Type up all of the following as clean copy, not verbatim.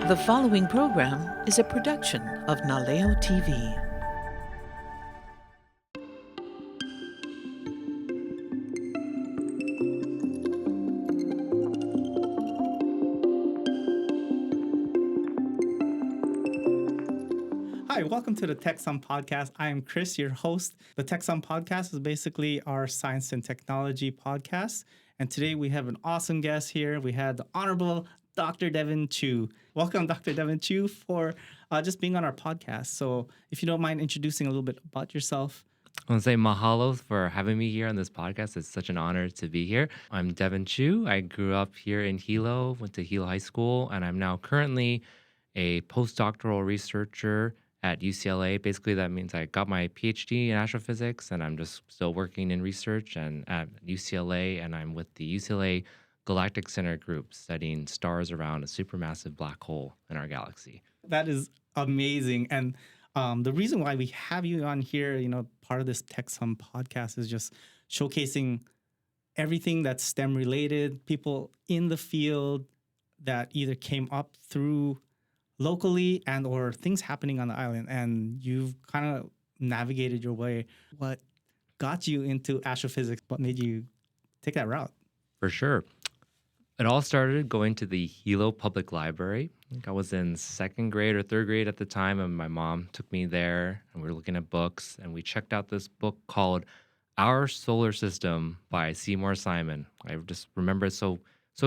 The following program is a production of Naleo TV. Hi, welcome to the Techsum podcast. I am Chris, your host. The Techsum podcast is basically our science and technology podcast. And today we have an awesome guest here. We had the Honorable Dr. Devin Chu. Welcome, Dr. Devin Chu, for just being on our podcast. So if you don't mind introducing a little bit about yourself. I want to say mahalo for having me here on this podcast. It's such an honor to be here. I'm Devin Chu. I grew up here in Hilo, went to Hilo High School, and I'm now currently a postdoctoral researcher at UCLA. Basically, that means I got my PhD in astrophysics, and I'm just still working in research and at UCLA, and I'm with the UCLA Galactic Center group studying stars around a supermassive black hole in our galaxy. That is amazing. And the reason why we have you on here, part of this Techsum podcast is just showcasing everything that's STEM related, people in the field that either came up through locally and or things happening on the island, and you've kind of navigated your way. What got you into astrophysics? What made you take that route? For sure. It all started going to the Hilo Public Library. I think I was in second grade or third grade at the time, and my mom took me there, and we were looking at books, and we checked out this book called Our Solar System by Seymour Simon. I just remember it so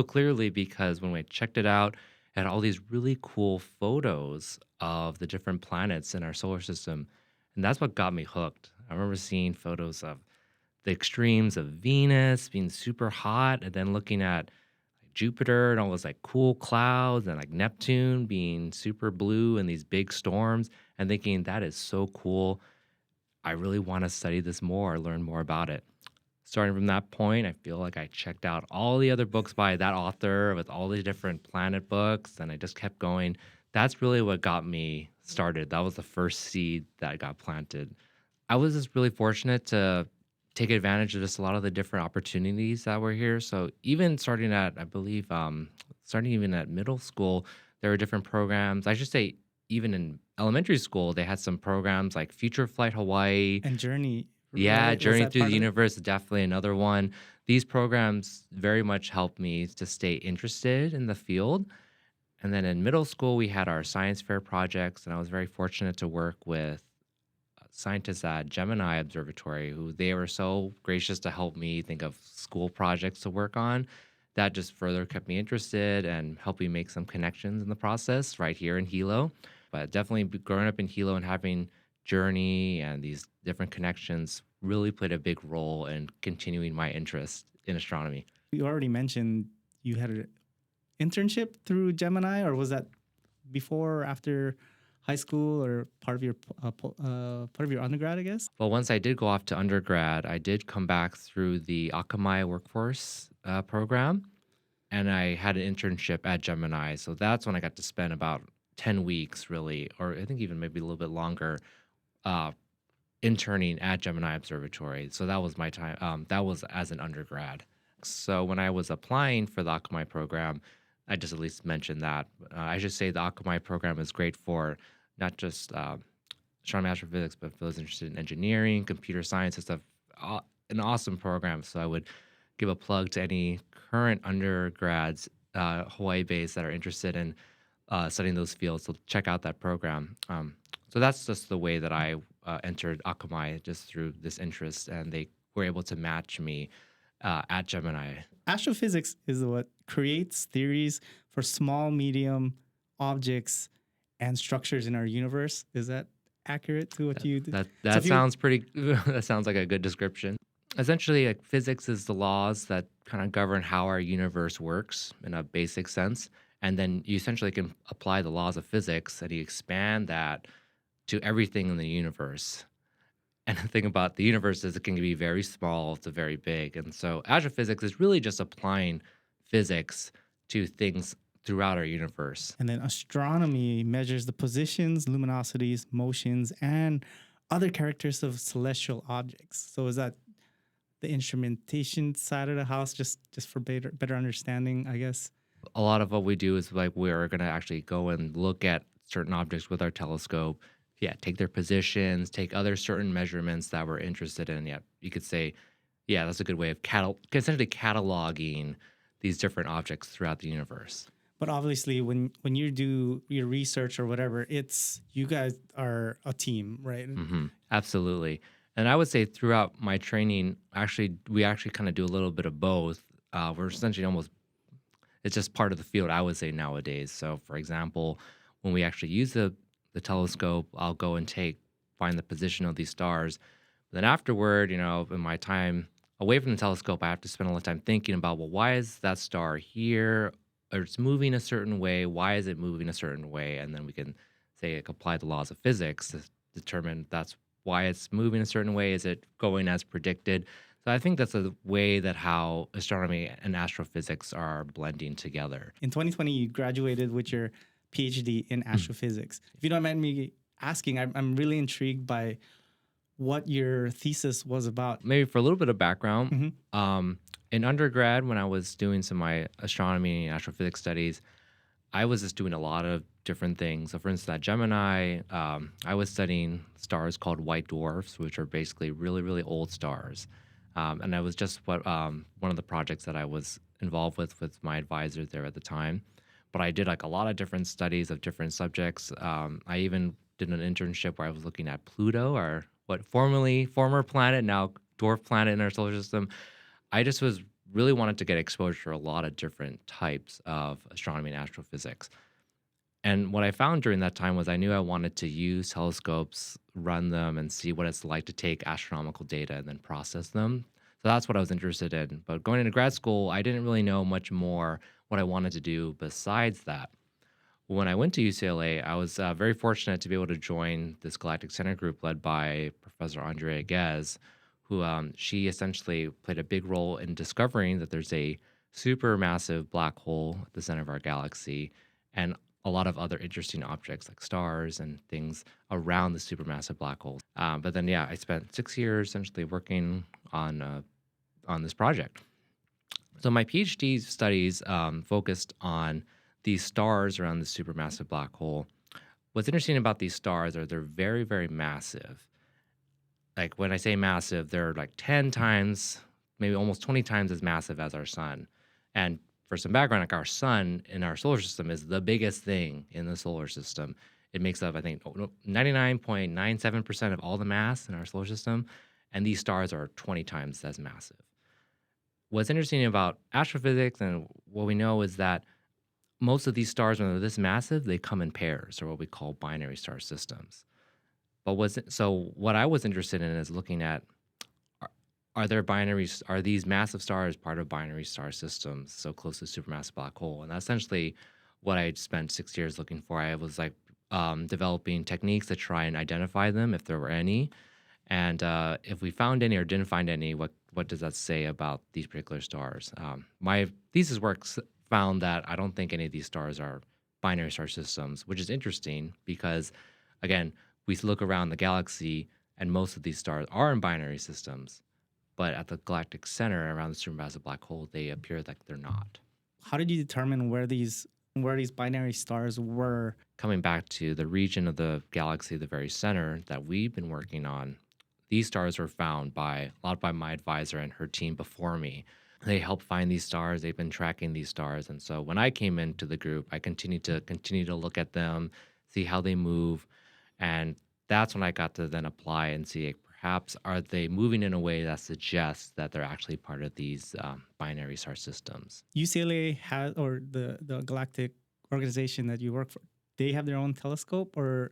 clearly because when we checked it out, it had all these really cool photos of the different planets in our solar system, and that's what got me hooked. I remember seeing photos of the extremes of Venus being super hot, and then looking at Jupiter and all those like cool clouds, and like Neptune being super blue and these big storms, and thinking that is so cool. I really want to study this more, learn more about it. Starting from that point, I feel like I checked out all the other books by that author with all the different planet books, and I just kept going. That's really what got me started. That was the first seed that got planted. I was just really fortunate to take advantage of just a lot of the different opportunities that were here. So even starting at, I believe, starting even at middle school, there were different programs. I should say even in elementary school, they had some programs like Future Flight Hawaii. And Journey. Yeah, right? Journey Through the Universe is definitely another one. These programs very much helped me to stay interested in the field. And then in middle school, we had our science fair projects, and I was very fortunate to work with scientists at Gemini Observatory, who they were so gracious to help me think of school projects to work on. That just further kept me interested and helped me make some connections in the process right here in Hilo. But definitely growing up in Hilo and having Journey and these different connections really played a big role in continuing my interest in astronomy. You already mentioned you had an internship through Gemini, or was that before or after high school, or part of your undergrad, I guess? Well, once I did go off to undergrad, I did come back through the Akamai workforce program, and I had an internship at Gemini. So that's when I got to spend about 10 weeks, really, or I think even maybe a little bit longer, interning at Gemini Observatory. So that was my time. That was as an undergrad. So when I was applying for the Akamai program, I just at least mentioned that. I should say the Akamai program is great for not just astronomy, astrophysics, but for those interested in engineering, computer science, and stuff. An awesome program. So I would give a plug to any current undergrads, Hawaii-based, that are interested in studying those fields. So check out that program. So that's just the way that I entered Akamai, just through this interest, and they were able to match me at Gemini. Astrophysics is what creates theories for small, medium objects and structures in our universe. Is that accurate to what you do? That sounds pretty. That sounds like a good description. Essentially, like physics is the laws that kind of govern how our universe works in a basic sense, and then you essentially can apply the laws of physics and you expand that to everything in the universe. And the thing about the universe is it can be very small to very big. And so astrophysics is really just applying physics to things throughout our universe. And then astronomy measures the positions, luminosities, motions, and other characteristics of celestial objects. So is that the instrumentation side of the house, just for better understanding, I guess? A lot of what we do is like we're going to actually go and look at certain objects with our telescope. Yeah, take their positions, take other certain measurements that we're interested in. Yeah, you could say, yeah, that's a good way of essentially cataloging these different objects throughout the universe. But obviously, when you do your research or whatever, it's you guys are a team, right? Absolutely. And I would say throughout my training, actually, we actually kind of do a little bit of both. We're essentially almost it's just part of the field, I would say, nowadays. So, for example, when we actually use the telescope, I'll go and find the position of these stars. Then afterward, in my time away from the telescope, I have to spend a lot of time thinking about, well, why is that star here? Or it's moving a certain way. Why is it moving a certain way? And then we can say, like, apply the laws of physics to determine that's why it's moving a certain way. Is it going as predicted? So I think that's a way that how astronomy and astrophysics are blending together. In 2020, you graduated with your PhD in astrophysics. If you don't mind me asking, I'm really intrigued by what your thesis was about. Maybe for a little bit of background, in undergrad, when I was doing some of my astronomy and astrophysics studies, I was just doing a lot of different things. So, for instance, at Gemini, I was studying stars called white dwarfs, which are basically really, really old stars. And that was just one of the projects that I was involved with my advisor there at the time. But I did like a lot of different studies of different subjects. I even did an internship where I was looking at Pluto, or what former planet, now dwarf planet in our solar system. I just was really wanted to get exposure to a lot of different types of astronomy and astrophysics. And what I found during that time was I knew I wanted to use telescopes, run them, and see what it's like to take astronomical data and then process them. So that's what I was interested in. But going into grad school, I didn't really know much more what I wanted to do besides that. When I went to UCLA, I was very fortunate to be able to join this Galactic Center group led by Professor Andrea Ghez, who she essentially played a big role in discovering that there's a supermassive black hole at the center of our galaxy, and a lot of other interesting objects like stars and things around the supermassive black hole. But then, yeah, I spent 6 years essentially working on this project. So my PhD studies focused on these stars around the supermassive black hole. What's interesting about these stars are they're very, very massive. Like when I say massive, they're like 10 times, maybe almost 20 times as massive as our sun. And for some background, like our sun in our solar system is the biggest thing in the solar system. It makes up, I think, 99.97% of all the mass in our solar system. And these stars are 20 times as massive. What's interesting about astrophysics and what we know is that most of these stars, when they're this massive, they come in pairs, or what we call binary star systems. But what I was interested in is looking at are these massive stars part of binary star systems so close to supermassive black hole? And that's essentially what I spent 6 years looking for. I was like developing techniques to try and identify them if there were any. And if we found any or didn't find any, what does that say about these particular stars? My thesis work found that I don't think any of these stars are binary star systems, which is interesting because, again, we look around the galaxy and most of these stars are in binary systems, but at the galactic center around the supermassive black hole, they appear like they're not. How did you determine where these binary stars were? Coming back to the region of the galaxy, the very center that we've been working on, these stars were found a lot by my advisor and her team before me. They helped find these stars. They've been tracking these stars. And so when I came into the group, I continued to look at them, see how they move. And that's when I got to then apply and see, like, perhaps are they moving in a way that suggests that they're actually part of these binary star systems. UCLA has, or the galactic organization that you work for, they have their own telescope, or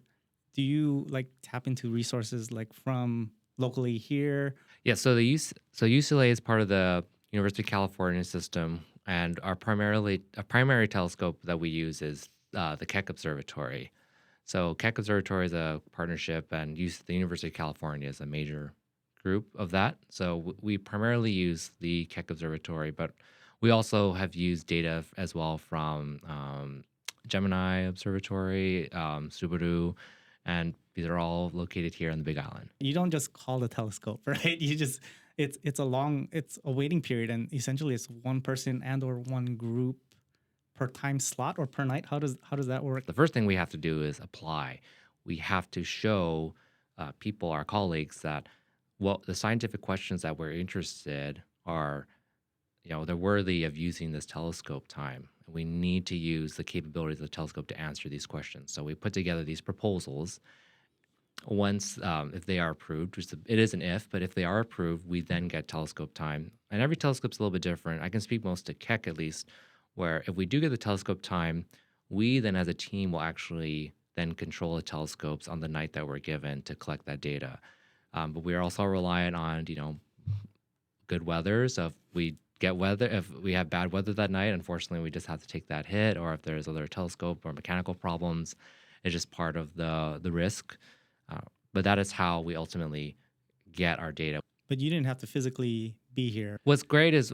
do you like tap into resources like from locally here? Yeah, so UCLA is part of the University of California system, and a primary telescope that we use is the Keck Observatory. So Keck Observatory is a partnership, and the University of California is a major group of that. So we primarily use the Keck Observatory, but we also have used data as well from Gemini Observatory, Subaru, and these are all located here on the Big Island. You don't just call the telescope, right? You just it's a waiting period, and essentially it's one person and or one group per time slot or per night? How does that work? The first thing we have to do is apply. We have to show people, our colleagues, that the scientific questions that we're interested are, they're worthy of using this telescope time. We need to use the capabilities of the telescope to answer these questions. So we put together these proposals. Once, if they are approved, which it is an if, but if they are approved, we then get telescope time. And every telescope's a little bit different. I can speak most to Keck at least, where if we do get the telescope time, we then as a team will actually then control the telescopes on the night that we're given to collect that data. But we are also reliant on, good weather. So if we have bad weather that night, unfortunately, we just have to take that hit. Or if there's other telescope or mechanical problems, it's just part of the risk. But that is how we ultimately get our data. But you didn't have to physically be here. What's great is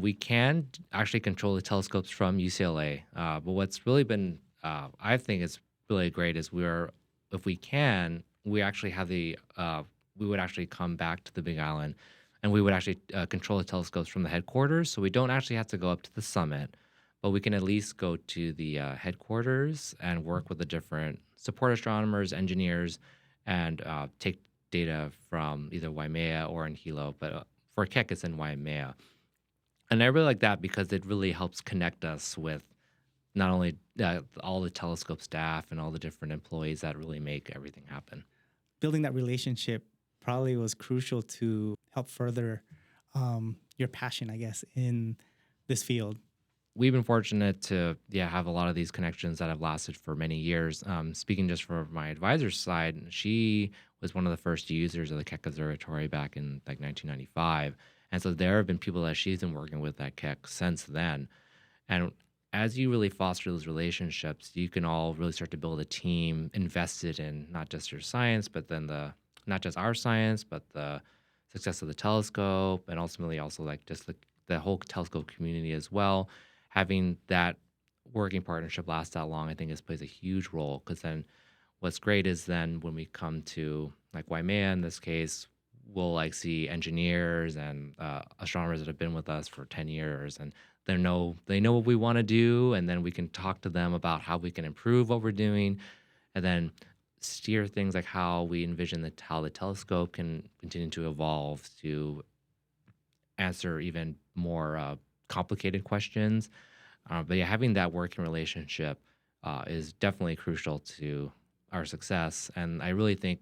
we can actually control the telescopes from UCLA. But what's really been, I think, is really great is if we can, we actually have we would actually come back to the Big Island, and we would actually control the telescopes from the headquarters. So we don't actually have to go up to the summit, but we can at least go to the headquarters and work with the different support astronomers, engineers, and take data from either Waimea or in Hilo. But for Keck, it's in Waimea. And I really like that because it really helps connect us with not only all the telescope staff and all the different employees that really make everything happen. Building that relationship probably was crucial to help further your passion, I guess, in this field. We've been fortunate to have a lot of these connections that have lasted for many years. Speaking just for my advisor's side, she was one of the first users of the Keck Observatory back in 1995. And so there have been people that she's been working with at Keck since then. And as you really foster those relationships, you can all really start to build a team invested in not just your science, but then not just our science, but the success of the telescope, and ultimately also like just the whole telescope community as well. Having that working partnership last that long, I think plays a huge role, because then what's great is then when we come to like Waimea in this case, we'll like see engineers and astronomers that have been with us for 10 years, and they know what we want to do, and then we can talk to them about how we can improve what we're doing, and then steer things like how we envision how the telescope can continue to evolve to answer even more complicated questions. But having that working relationship is definitely crucial to our success. And I really think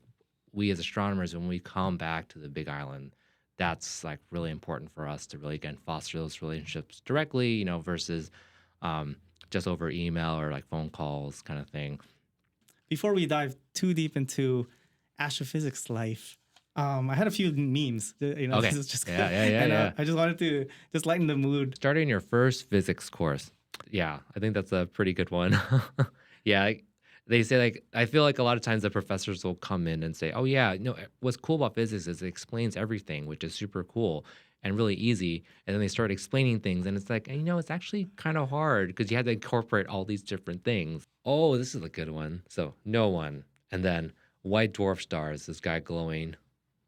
we as astronomers, when we come back to the Big Island, that's like really important for us to really, again, foster those relationships directly, versus just over email or like phone calls kind of thing. Before we dive too deep into astrophysics life, I had a few memes. Okay. This is just Yeah. I just wanted to just lighten the mood. Starting your first physics course. Yeah, I think that's a pretty good one. They say I feel like a lot of times the professors will come in and say, "Oh yeah, what's cool about physics is it explains everything, which is super cool and really easy." And then they start explaining things, and it's like, it's actually kind of hard because you have to incorporate all these different things. Oh, this is a good one. So no one, and then white dwarf stars. This guy glowing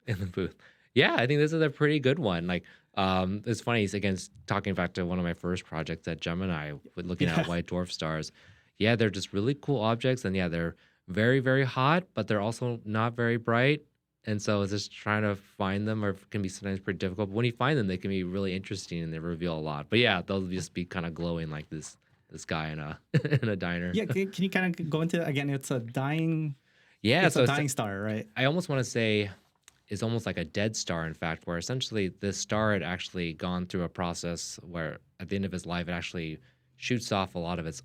in the booth. Yeah, I think this is a pretty good one. It's funny, again, talking back to one of my first projects at Gemini, with looking at white dwarf stars. Yeah, they're just really cool objects, and they're very, very hot, but they're also not very bright. And so it's just trying to find them can be sometimes pretty difficult. But when you find them, they can be really interesting and they reveal a lot. But they'll just be kind of glowing like this guy in a in a diner. Yeah, can you kind of go into again? It's a dying. Yeah, it's a dying star, right? I almost want to say is almost like a dead star, in fact, where essentially this star had actually gone through a process where at the end of its life, it actually shoots off a lot of its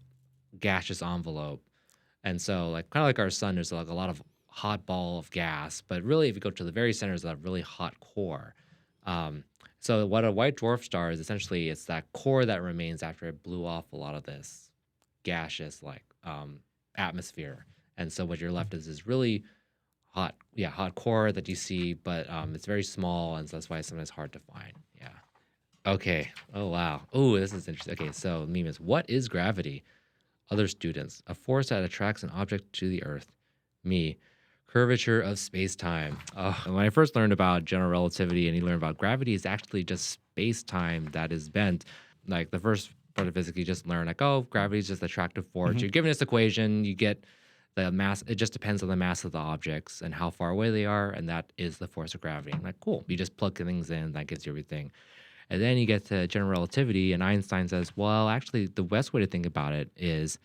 gaseous envelope. And so kind of like our sun, there's like a lot of hot ball of gas, but really if you go to the very center is that really hot core. So what a white dwarf star is, essentially it's that core that remains after it blew off a lot of this gaseous atmosphere. And so what you're left is really hot core that you see, but it's very small, and so that's why it's sometimes hard to find. Okay. Oh wow. Oh, this is interesting. Okay, so meme is, what is gravity? Other students: a force that attracts an object to the Earth. Me: curvature of space-time. When I first learned about general relativity and you learn about gravity, is actually just space-time that is bent. Like the first part of physics, you just learn like, oh, gravity is just attractive force. You're given this equation, you get the mass. It just depends on the mass of the objects and how far away they are, and that is the force of gravity. I'm like, cool. You just plug things in, that gives you everything. And then you get to general relativity, and Einstein says, well, actually, the best way to think about it is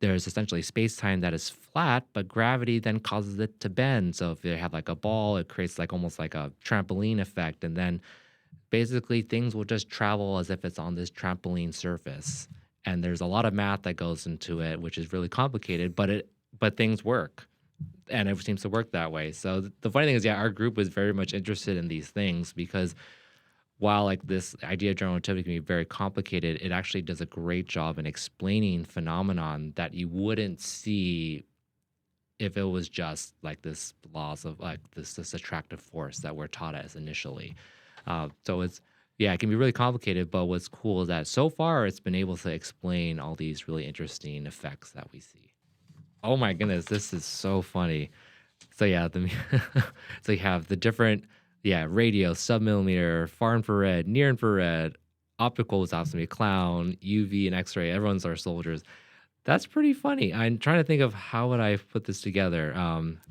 there's essentially space-time that is flat, but gravity then causes it to bend. So if you have like a ball, it creates like almost like a trampoline effect, and then basically things will just travel as if it's on this trampoline surface. And there's a lot of math that goes into it, which is really complicated, but things work. And it seems to work that way. So the funny thing is, yeah, our group was very much interested in these things because while like this idea of general relativity can be very complicated, it actually does a great job in explaining phenomenon that you wouldn't see if it was just like this laws of like this attractive force that we're taught as initially. So it's yeah, it can be really complicated, but what's cool is that so far it's been able to explain all these really interesting effects that we see. Oh my goodness, this is so funny. So yeah, so you have the different radio, submillimeter, far infrared, near infrared, optical is obviously a clown, UV and X-ray. Everyone's our soldiers. That's pretty funny. I'm trying to think of how would I put this together.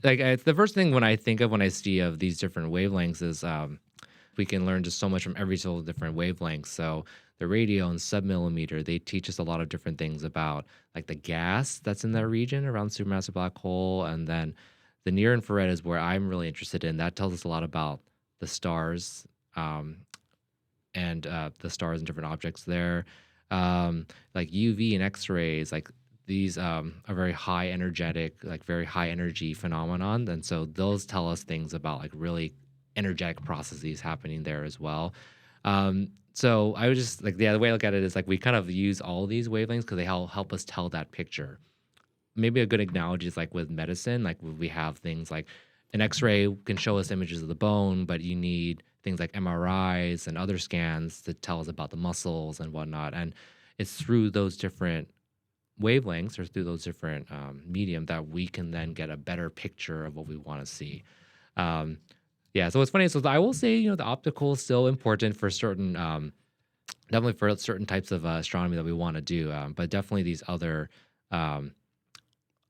It's the first thing when I think of when I see of these different wavelengths is we can learn just so much from every single different wavelength. So the radio and submillimeter, they teach us a lot of different things about like the gas that's in that region around supermassive black hole, and then the near infrared is where I'm really interested in. That tells us a lot about the stars and the stars and different objects there. Like UV and X-rays, like these are very high energetic, like very high energy phenomenon. And so those tell us things about like really energetic processes happening there as well. So I would just like, the way I look at it is like we kind of use all these wavelengths because they help us tell that picture. Maybe a good analogy is like with medicine, like we have things like an X-ray can show us images of the bone, but you need things like MRIs and other scans to tell us about the muscles and whatnot. And it's through those different wavelengths or through those different medium that we can then get a better picture of what we want to see. So it's funny. So I will say, the optical is still important for certain, definitely for certain types of astronomy that we want to do. But definitely these other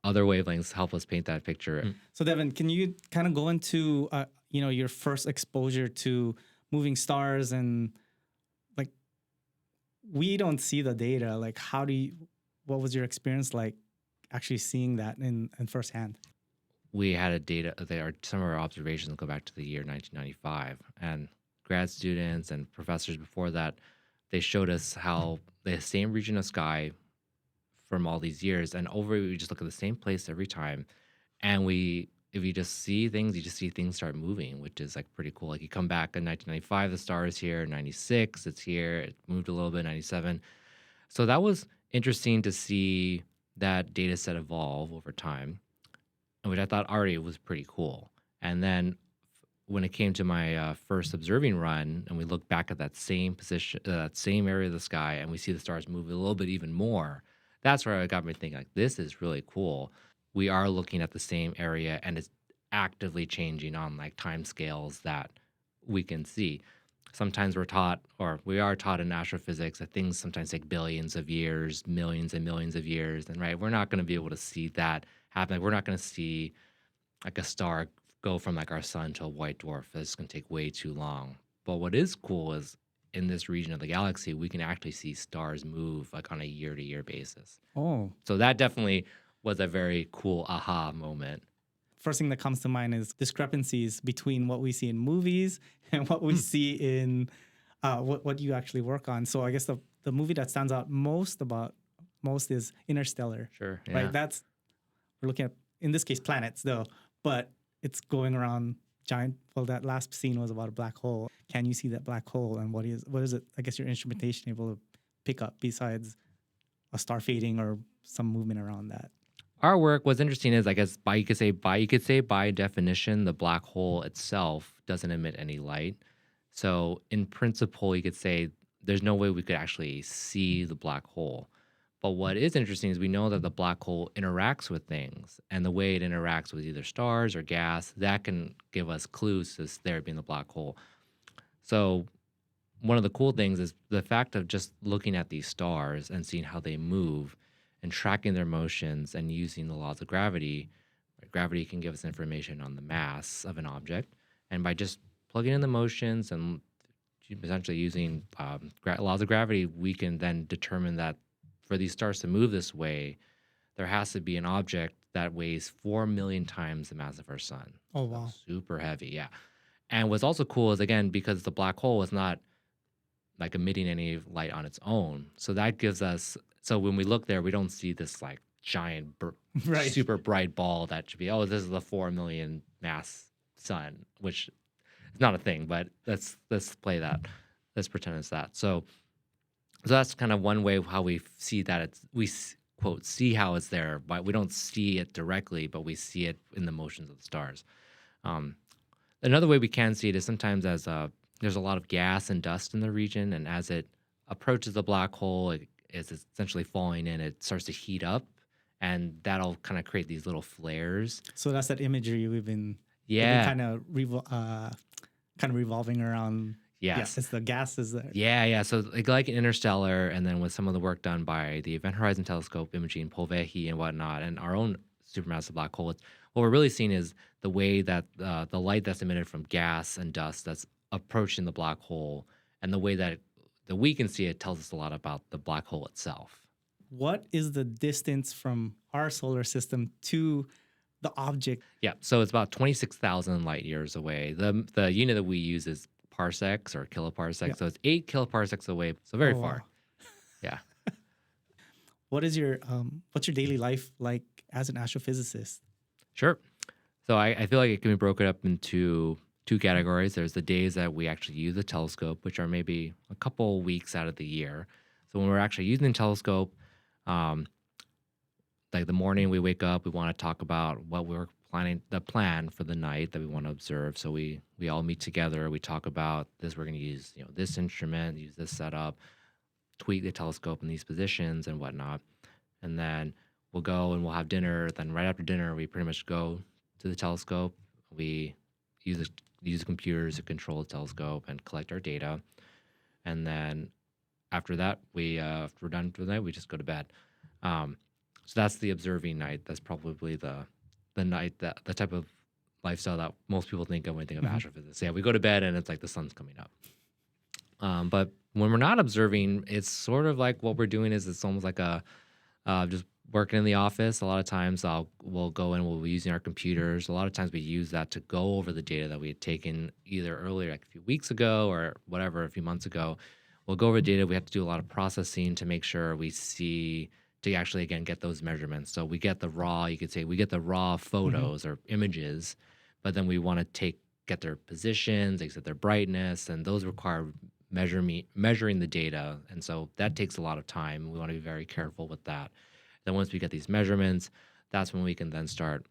wavelengths help us paint that picture. So Devin, can you kind of go into your first exposure to moving stars, and like we don't see the data. Like what was your experience like actually seeing that in firsthand? We had a data there. Some of our observations go back to the year 1995, and grad students and professors before that, they showed us how the same region of sky from all these years, and we just look at the same place every time, and if you just see things, you just see things start moving, which is like pretty cool. Like you come back in 1995, the star is here. 96, it's here. It moved a little bit. 97. So that was interesting to see that data set evolve over time, which I thought already was pretty cool. And then when it came to my first observing run, and we look back at that same position, that same area of the sky, and we see the stars move a little bit even more, that's where it got me thinking, like, this is really cool. We are looking at the same area, and it's actively changing on like time scales that we can see. Sometimes we are taught in astrophysics that things sometimes take billions of years, millions and millions of years. And right, we're not going to be able to see that happen. Like, we're not going to see like a star go from like our sun to a white dwarf. That's going to take way too long. But what is cool is in this region of the galaxy, we can actually see stars move like on a year-to-year basis. Oh, So that definitely was a very cool aha moment. first thing that comes to mind is discrepancies between what we see in movies and what we see in what you actually work on. So I guess the movie that stands out most is Interstellar. Sure. Yeah. Right? We're looking at, in this case, planets though, but it's going around giant. Well, that last scene was about a black hole. Can you see that black hole, and what is it? I guess your instrumentation able to pick up besides a star fading or some movement around that. Our work, what's interesting is, I guess, you could say by definition, the black hole itself doesn't emit any light. So in principle, you could say there's no way we could actually see the black hole. But what is interesting is we know that the black hole interacts with things, and the way it interacts with either stars or gas, that can give us clues to there being the black hole. So one of the cool things is the fact of just looking at these stars and seeing how they move and tracking their motions and using the laws of gravity. Gravity can give us information on the mass of an object. And by just plugging in the motions and essentially using laws of gravity, we can then determine that for these stars to move this way, there has to be an object that weighs 4 million times the mass of our sun. Oh, So wow. super heavy, yeah. And what's also cool is, again, because the black hole is not like emitting any light on its own. So that gives us, so when we look there, we don't see this like giant, Right. super bright ball that should be, oh, this is the 4 million mass sun, which is not a thing, but let's play that. Let's pretend it's that. So that's kind of one way how we see that quote see how it's there, but we don't see it directly, but we see it in the motions of the stars. Um, Another way we can see it is sometimes as there's a lot of gas and dust in the region, and as it approaches the black hole, it is essentially falling in. It starts to heat up, and that'll kind of create these little flares. So that's that imagery we've been Yeah. kind of revolving around. Yes. It's the gases there. Yeah. So like in Interstellar, and then with some of the work done by the Event Horizon Telescope imaging Polvehi and whatnot, and our own supermassive black hole, what we're really seeing is the way that the light that's emitted from gas and dust that's approaching the black hole, and the way that we can see it tells us a lot about the black hole itself. What is the distance from our solar system to the object? Yeah, so it's about 26,000 light years away. The unit that we use is parsecs or kiloparsecs. Yeah. So it's 8 kiloparsecs away, so very Oh, far. wow. Yeah. What is your what's your daily life like as an astrophysicist? Sure. So I feel like it can be broken up into two categories. There's the days that we actually use the telescope, which are maybe a couple weeks out of the year. So when we're actually using the telescope, like the morning we wake up, we want to talk about what we're planning, the plan for the night that we want to observe. So we all meet together. We talk about this. We're going to use this instrument, use this setup, tweak the telescope in these positions and whatnot, and then we'll go and we'll have dinner. Then right after dinner, we pretty much go to the telescope. We use the computers to control the telescope and collect our data. And then after that, after we're done for the night, we just go to bed. So that's the observing night. That's probably the night, that the type of lifestyle that most people think of when they think of astrophysics. Yeah, we go to bed and it's like the sun's coming up. But when we're not observing, it's sort of like what we're doing is it's almost like a just working in the office. A lot of times we'll go in, we'll be using our computers. A lot of times we use that to go over the data that we had taken either earlier, like a few weeks ago or whatever, a few months ago. We'll go over data. We have to do a lot of processing to make sure we see, to actually, again, get those measurements. So we get the raw, you could say, we get the raw photos or images, but then we want to get their positions, get their brightness, and those require measuring the data. And so that takes a lot of time. We want to be very careful with that. Then once we get these measurements, that's when we can then start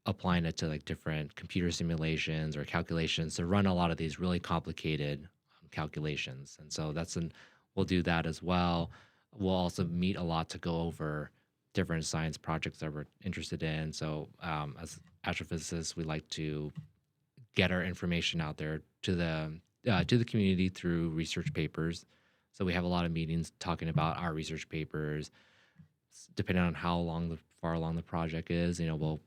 applying it to like different computer simulations or calculations to run a lot of these really complicated calculations. And so we'll do that as well. We'll also meet a lot to go over different science projects that we're interested in. So as astrophysicists, we like to get our information out there to the community through research papers. So we have a lot of meetings talking about our research papers. Depending on how far along the project is, we'll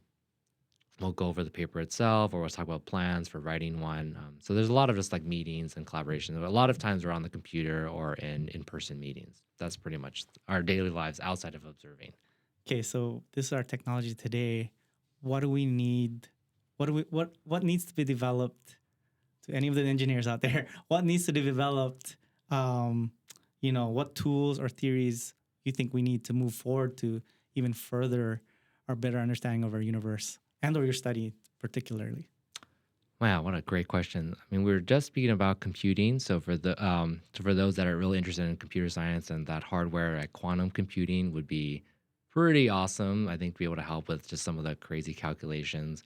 go over the paper itself, or we'll talk about plans for writing one. So there's a lot of just like meetings and collaboration. A lot of times we're on the computer or in-person meetings. That's pretty much our daily lives outside of observing. Okay, so this is our technology today. What do we need? What needs to be developed? To any of the engineers out there, what needs to be developed? What tools or theories you think we need to move forward to even further our better understanding of our universe and or your study particularly? Wow, what a great question. I mean, we were just speaking about computing. So for those that are really interested in computer science and that hardware, like quantum computing would be pretty awesome. I think to be able to help with just some of the crazy calculations.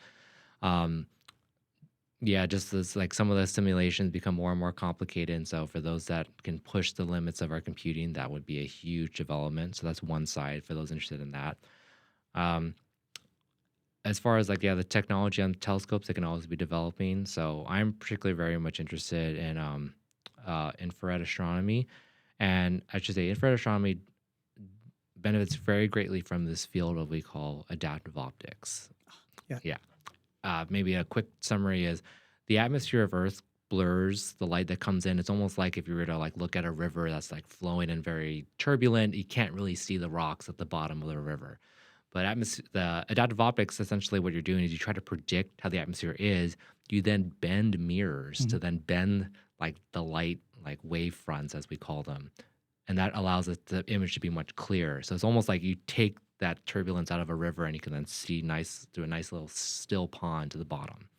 Yeah, just as like some of the simulations become more and more complicated. And so for those that can push the limits of our computing, that would be a huge development. So that's one side for those interested in that. As far as the technology on telescopes, it can always be developing. So I'm particularly very much interested in infrared astronomy. And I should say, infrared astronomy benefits very greatly from this field of what we call adaptive optics. Yeah. Yeah. Maybe a quick summary is the atmosphere of Earth blurs the light that comes in. It's almost like if you were to like look at a river that's like flowing and very turbulent, you can't really see the rocks at the bottom of the river. But the adaptive optics, essentially what you're doing is you try to predict how the atmosphere is. You then bend mirrors to then bend like the light, like wave fronts as we call them. And that allows the image to be much clearer. So it's almost like you take that turbulence out of a river and you can then see through a nice little still pond to the bottom.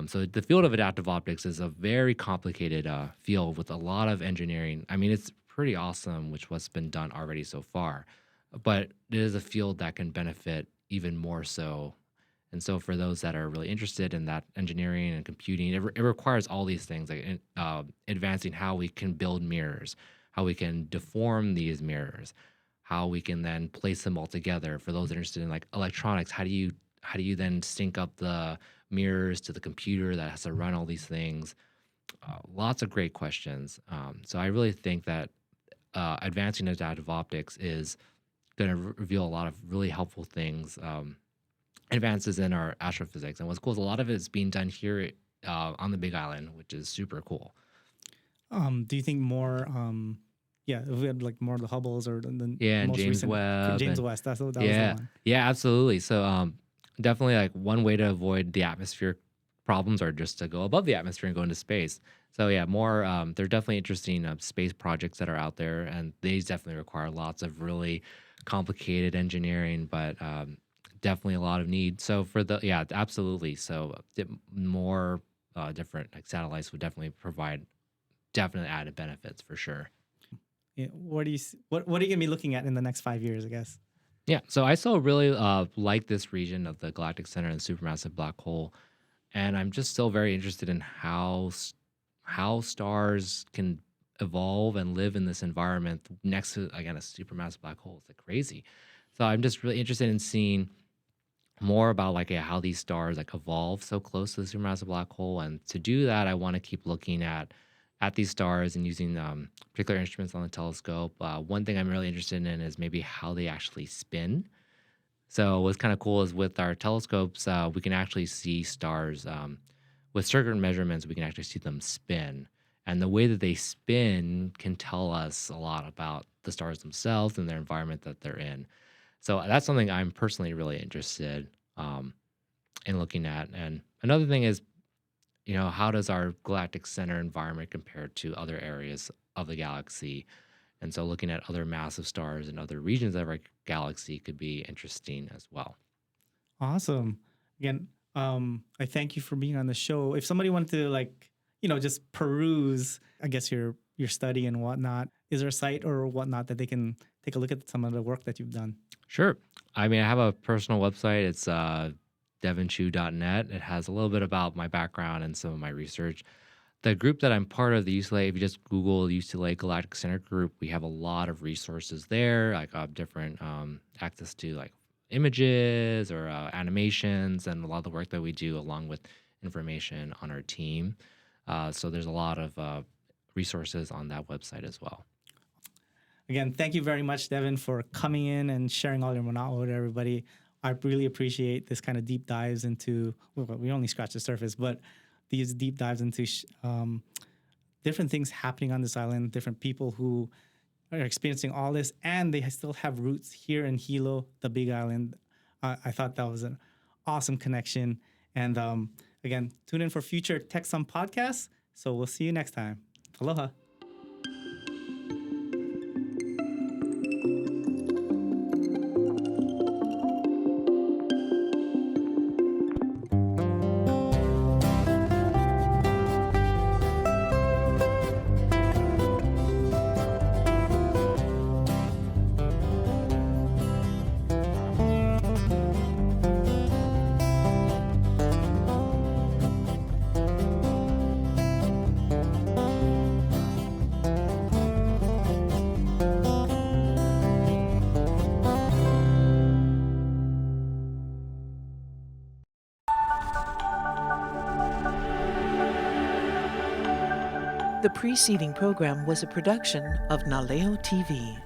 So the field of adaptive optics is a very complicated field with a lot of engineering. I mean, it's pretty awesome, what's been done already so far, but it is a field that can benefit even more so. And so for those that are really interested in that engineering and computing, it requires all these things, like advancing how we can build mirrors, how we can deform these mirrors, how we can then place them all together. For those interested in like electronics, how do you then sync up the mirrors to the computer that has to run all these things? Lots of great questions. So I really think that advancing adaptive optics is going to reveal a lot of really helpful things, advances in our astrophysics. And what's cool is a lot of it is being done here on the Big Island, which is super cool. Do you think more? If we had like more of the Hubbles or the and most James recent, Webb James and- West. That was the yeah, one. yeah, absolutely. So definitely like one way to avoid the atmospheric problems are just to go above the atmosphere and go into space. So yeah, more there are definitely interesting space projects that are out there, and these definitely require lots of really complicated engineering, but definitely a lot of need. So absolutely. So more different like satellites would definitely provide definite added benefits for sure. Yeah, what are you gonna be looking at in the next 5 years? I guess. Yeah, so I still really like this region of the galactic center and supermassive black hole, and I'm just still very interested in how stars can evolve and live in this environment next to, again, a supermassive black hole. It's like crazy. So I'm just really interested in seeing more about like how these stars like evolve so close to the supermassive black hole, and to do that, I want to keep looking at these stars and using particular instruments on the telescope. One thing I'm really interested in is maybe how they actually spin. So what's kind of cool is with our telescopes, we can actually see stars with certain measurements. We can actually see them spin, and the way that they spin can tell us a lot about the stars themselves and their environment that they're in. So that's something I'm personally really interested in looking at. And another thing is, how does our galactic center environment compare to other areas of the galaxy? And so looking at other massive stars and other regions of our galaxy could be interesting as well. Awesome. Again, I thank you for being on the show. If somebody wanted to just peruse, I guess your study and whatnot, is there a site or whatnot that they can take a look at some of the work that you've done? Sure. I mean, I have a personal website. It's devinchu.net. It has a little bit about my background and some of my research. The group that I'm part of, the UCLA, if you just Google UCLA Galactic Center Group, we have a lot of resources there, like different access to like images or animations, and a lot of the work that we do along with information on our team. So there's a lot of resources on that website as well. Again, thank you very much, Devin, for coming in and sharing all your knowledge with everybody. I really appreciate this kind of deep dives into, we only scratched the surface, but these deep dives into different things happening on this island, different people who are experiencing all this, and they still have roots here in Hilo, the Big Island. I thought that was an awesome connection. And again, tune in for future Techsum podcasts. So we'll see you next time. Aloha. The preceding program was a production of Naleo TV.